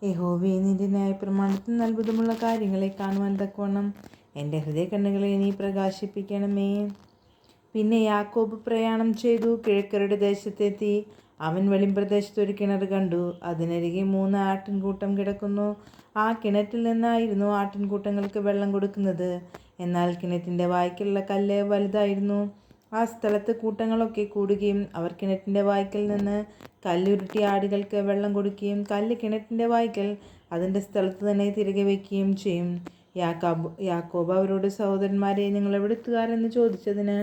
യഹോവേ, നിന്റെ ന്യായപ്രമാണത്തിൽ അത്ഭുതമുള്ള കാര്യങ്ങളെ കാണുവാൻ തക്കവണ്ണം എൻ്റെ ഹൃദയകണ്ണുകളെ നീ പ്രകാശിപ്പിക്കണമേ. പിന്നെ യാക്കോബ് പ്രയാണം ചെയ്തു കിഴക്കരുടെ ദേശത്തെത്തി. അവൻ വെളിമ്പ്രദേശത്ത് ഒരു കിണർ കണ്ടു. അതിനരികെ 3 ആട്ടിൻകൂട്ടം കിടക്കുന്നു. ആ കിണറ്റിൽ നിന്നായിരുന്നു ആട്ടിൻകൂട്ടങ്ങൾക്ക് വെള്ളം കൊടുക്കുന്നത്. എന്നാൽ കിണറ്റിൻ്റെ വായ്ക്കലുള്ള കല്ല് വലുതായിരുന്നു. ആ സ്ഥലത്ത് കൂട്ടങ്ങളൊക്കെ കൂടുകയും അവർ കിണറ്റിൻ്റെ വായ്ക്കൽ നിന്ന് കല്ലുരുട്ടി ആടുകൾക്ക് വെള്ളം കൊടുക്കുകയും കല്ല് കിണറ്റിൻ്റെ വായ്ക്കൽ അതിൻ്റെ സ്ഥലത്ത് തന്നെ തിരികെ വയ്ക്കുകയും ചെയ്യും. യാക്കോബ് അവരോട്, സഹോദരന്മാരെ, നിങ്ങൾ എവിടുത്തുകാരെന്ന് ചോദിച്ചതിന്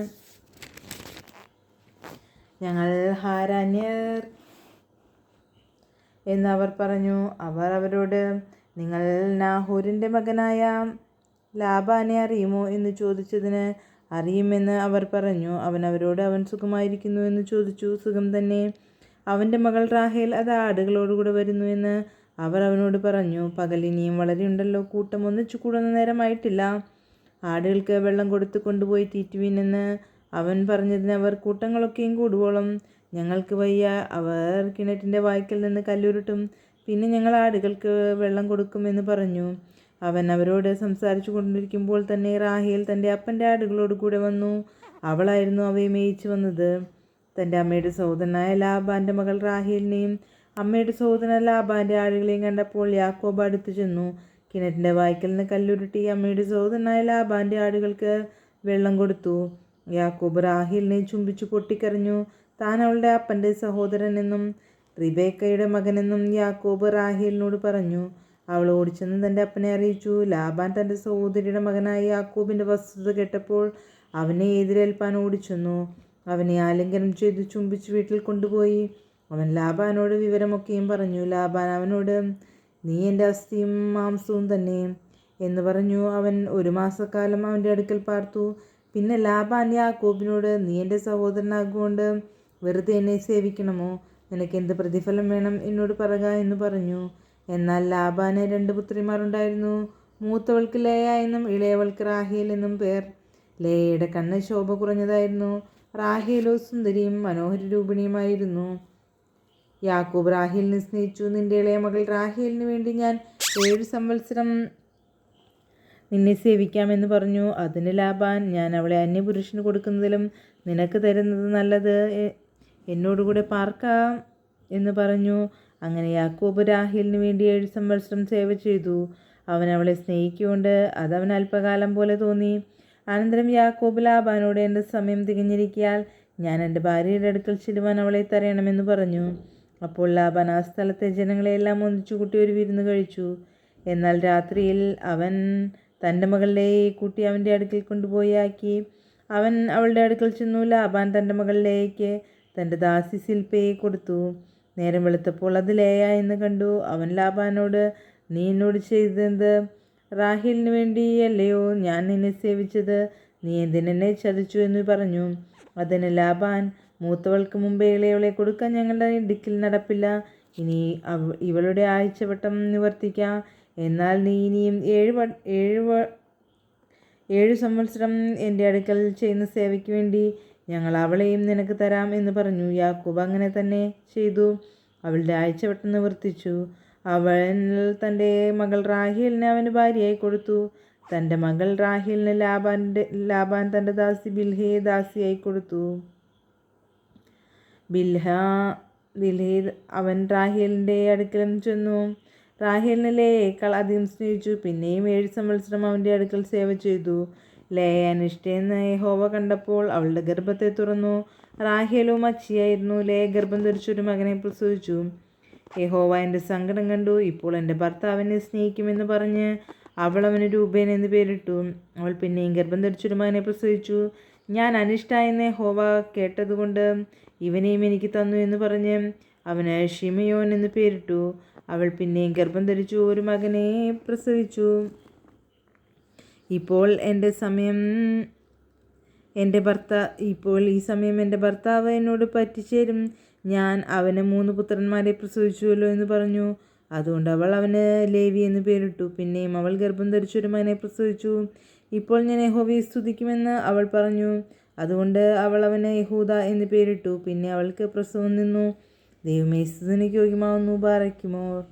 ഞങ്ങൾ ഹാരാന്യർ എന്ന് അവർ പറഞ്ഞു. അവർ അവരോട്, നിങ്ങൾ നാഹോരിൻ്റെ മകനായ ലാബാനെ അറിയുമോ എന്ന് ചോദിച്ചതിന് അറിയുമെന്ന് അവർ പറഞ്ഞു. അവൻ അവരോട്, അവൻ സുഖമായിരിക്കുന്നു എന്ന് ചോദിച്ചു. സുഖം തന്നെ. അവൻ്റെ മകൾ റാഹേൽ അത് ആടുകളോടുകൂടെ വരുന്നു എന്ന് അവർ അവനോട് പറഞ്ഞു. പകൽ ഇനിയും വളരെയുണ്ടല്ലോ, കൂട്ടം ഒന്നിച്ചു കൂടുന്ന നേരമായിട്ടില്ല. ആടുകൾക്ക് വെള്ളം കൊടുത്ത് കൊണ്ടുപോയി തീറ്റുവീനെന്ന് അവൻ പറഞ്ഞതിന് അവർ, കൂട്ടങ്ങളൊക്കെയും കൂടുവോളം ഞങ്ങൾക്ക് വയ്യ. അവർ കിണറ്റിൻ്റെ വായ്ക്കൽ നിന്ന് കല്ലുരുട്ടും, പിന്നെ ഞങ്ങൾ ആടുകൾക്ക് വെള്ളം കൊടുക്കുമെന്ന് പറഞ്ഞു. അവൻ അവരോട് സംസാരിച്ചു കൊണ്ടിരിക്കുമ്പോൾ തന്നെ റാഹേൽ തൻ്റെ അപ്പൻ്റെ ആടുകളോട് കൂടെ വന്നു. അവളായിരുന്നു അവയെ മേയിച്ചു വന്നത്. തൻ്റെ അമ്മയുടെ സഹോദരനായ ലാബാൻ്റെ മകൾ റാഹേലിനെയും അമ്മയുടെ സഹോദരൻ ലാബാൻ്റെ ആടുകളെയും കണ്ടപ്പോൾ യാക്കോബ് അടുത്തു ചെന്നു. കിണറ്റിൻ്റെ വായ്ക്കൽ നിന്ന് കല്ലുരുട്ടി അമ്മയുടെ സഹോദരനായ ലാബാൻ്റെ ആടുകൾക്ക് വെള്ളം കൊടുത്തു. യാക്കോബ് റാഹേലിനെ ചുംബിച്ചു പൊട്ടിക്കരഞ്ഞു. താൻ അവളുടെ അപ്പൻ്റെ സഹോദരനെന്നും റിബേക്കയുടെ മകനെന്നും യാക്കോബ് റാഹേലിനോട് പറഞ്ഞു. അവൾ ഓടിച്ചെന്ന് തൻ്റെ അപ്പനെ അറിയിച്ചു. ലാബാൻ തൻ്റെ സഹോദരിയുടെ മകനായ യാക്കോബിൻ്റെ വസ്തുത കേട്ടപ്പോൾ അവനെ എതിരേൽപ്പാൻ ഓടിച്ചെന്നു. അവനെ ആലിംഗനം ചെയ്തു ചുംബിച്ച് വീട്ടിൽ കൊണ്ടുപോയി. അവൻ ലാബാനോട് വിവരമൊക്കെയും പറഞ്ഞു. ലാബാൻ അവനോട്, നീ എൻ്റെ അസ്ഥിയും മാംസവും തന്നെ എന്ന് പറഞ്ഞു. അവൻ 1 മാസക്കാലം അവൻ്റെ അടുക്കൽ പാർത്തു. പിന്നെ ലാബാൻ യാക്കോബിനോട്, നീ എൻ്റെ സഹോദരനാകൊണ്ട് വെറുതെ എന്നെ സേവിക്കണമോ? നിനക്ക് എന്ത് പ്രതിഫലം വേണം എന്നോട് പറയുക എന്ന് പറഞ്ഞു. എന്നാൽ ലാബാന് 2 പുത്രിമാരുണ്ടായിരുന്നു. മൂത്തവൾക്ക് ലേയ എന്നും ഇളയവൾക്ക് റാഹേൽ എന്നും പേർ. ലേയയുടെ കണ്ണ് ശോഭ കുറഞ്ഞതായിരുന്നു. റാഹേലോ സുന്ദരിയും മനോഹര രൂപിണിയുമായിരുന്നു. യാക്കോബ് റാഹേലിനെ സ്നേഹിച്ചു. നിന്റെ ഇളയ മകൾ റാഹേലിന് വേണ്ടി ഞാൻ 7 സംവത്സരം നിന്നെ സേവിക്കാമെന്ന് പറഞ്ഞു. അതിന് ലാബാൻ, ഞാൻ അവളെ അന്യപുരുഷന് കൊടുക്കുന്നതിലും നിനക്ക് തരുന്നത് നല്ലത്, എന്നോടുകൂടെ പാർക്കാം എന്ന് പറഞ്ഞു. അങ്ങനെ യാക്കോബ് റാഹേലിന് വേണ്ടി 7 സംവത്സരം സേവ ചെയ്തു. അവൻ അവളെ സ്നേഹിക്കൊണ്ട് അതവൻ അല്പകാലം പോലെ തോന്നി. അനന്തരം യാക്കോബ് ലാബാനോട്, എൻ്റെ സമയം തികഞ്ഞിരിക്കയാൽ ഞാൻ എൻ്റെ ഭാര്യയുടെ അടുക്കൽ ചെല്ലുവാൻ അവളെ തരയണമെന്ന് പറഞ്ഞു. അപ്പോൾ ലാബാൻ ആ സ്ഥലത്തെ ജനങ്ങളെയെല്ലാം ഒന്നിച്ചുകൂട്ടി ഒരു വിരുന്ന് കഴിച്ചു. എന്നാൽ രാത്രിയിൽ അവൻ തൻ്റെ മകളെ കൂട്ടി അവൻ്റെ അടുക്കൽ കൊണ്ടുപോയി ആക്കി. അവൻ അവളുടെ അടുക്കൽ ചെന്നു. ലാബാൻ തൻ്റെ മകൾ ലേയയ്ക്ക് തൻ്റെ ദാസി സിൽപ്പയെ കൊടുത്തു. നേരം വെളുത്തപ്പോൾ അത് ലേയ എന്ന് കണ്ടു. അവൻ ലാബാനോട്, നീ എന്നോട് ചെയ്തത് റാഹേലിന് വേണ്ടിയല്ലയോ ഞാൻ നിന്നെ സേവിച്ചത്? നീ എന്തിനെന്നെ ചതിച്ചു എന്ന് പറഞ്ഞു. അതിന് ലാബാൻ, മൂത്തവൾക്ക് മുമ്പേ ഇളയവളെ കൊടുക്കാൻ ഞങ്ങളുടെ ഇടുക്കിൽ നടപ്പില്ല. ഇനി ഇവളുടെ ആഴ്ചവട്ടം നിവർത്തിക്കാം. എന്നാൽ നീ ഇനിയും 7 സംവത്സരം എൻ്റെ അടുക്കൽ ചെയ്യുന്ന സേവയ്ക്ക് വേണ്ടി ഞങ്ങൾ അവളെയും നിനക്ക് തരാം എന്ന് പറഞ്ഞു. യാക്കോബ് അങ്ങനെ തന്നെ ചെയ്തു. അവളുടെ ആഴ്ചവട്ടം നിവർത്തിച്ചു. അവൻ തൻ്റെ മകൾ റാഹേലിനെ അവന് ഭാര്യയായി കൊടുത്തു. തൻ്റെ മകൾ റാഹേലിന് ലാബാൻ തൻ്റെ ദാസി ബിൽഹയെ ദാസിയായി കൊടുത്തു. ബിൽഹയെ അവൻ റാഹേലിൻ്റെ അടുക്കലും ചെന്നു. റാഹേലിനെ ലേയേക്കാൾ അധികം സ്നേഹിച്ചു. പിന്നെയും 7 സംവത്സരം അവൻ്റെ അടുക്കൽ സേവ ചെയ്തു. ലേയ അനിഷ്ടയെന്ന് യഹോവ കണ്ടപ്പോൾ അവളുടെ ഗർഭത്തെ തുറന്നു. റാഹേലോ മച്ചിയായിരുന്നു. ലേയ ഗർഭം ധരിച്ചൊരു മകനെ പ്രസവിച്ചു. യഹോവ എൻ്റെ സങ്കടം കണ്ടു. ഇപ്പോൾ എൻ്റെ ഭർത്താവിനെ സ്നേഹിക്കുമെന്ന് പറഞ്ഞ് അവൾ അവന് രൂപേൻ എന്ന് പേരിട്ടു. അവൾ പിന്നെയും ഗർഭം ധരിച്ചൊരു മകനെ പ്രസവിച്ചു. ഞാൻ അനിഷ്ട എന്ന് യഹോവ കേട്ടതുകൊണ്ട് ഇവനെയും എനിക്ക് തന്നു എന്ന് പറഞ്ഞ് അവന് ഷിമയോൻ എന്ന് പേരിട്ടു. അവൾ പിന്നെയും ഗർഭം ധരിച്ചു ഒരു മകനെ പ്രസവിച്ചു. ഇപ്പോൾ ഈ സമയം എൻ്റെ ഭർത്താവ് എന്നോട് പറ്റിച്ചേരും. ഞാൻ അവന് 3 പുത്രന്മാരെ പ്രസവിച്ചുവല്ലോ എന്ന് പറഞ്ഞു. അതുകൊണ്ട് അവൾ അവന് ലേവി എന്ന് പേരിട്ടു. പിന്നെയും അവൾ ഗർഭം ധരിച്ചൊരു മകനെ പ്രസവിച്ചു. ഇപ്പോൾ ഞാൻ യഹോവയെ സ്തുതിക്കുമെന്ന് അവൾ പറഞ്ഞു. അതുകൊണ്ട് അവൾ അവന് യഹൂദ എന്ന് പേരിട്ടു. പിന്നെ അവൾക്ക് പ്രസവം നിന്നു. ദൈവമേ, സ്തുതിക്ക് യോഗ്യമാവുന്നു. ബാറയ്ക്കുമോർ.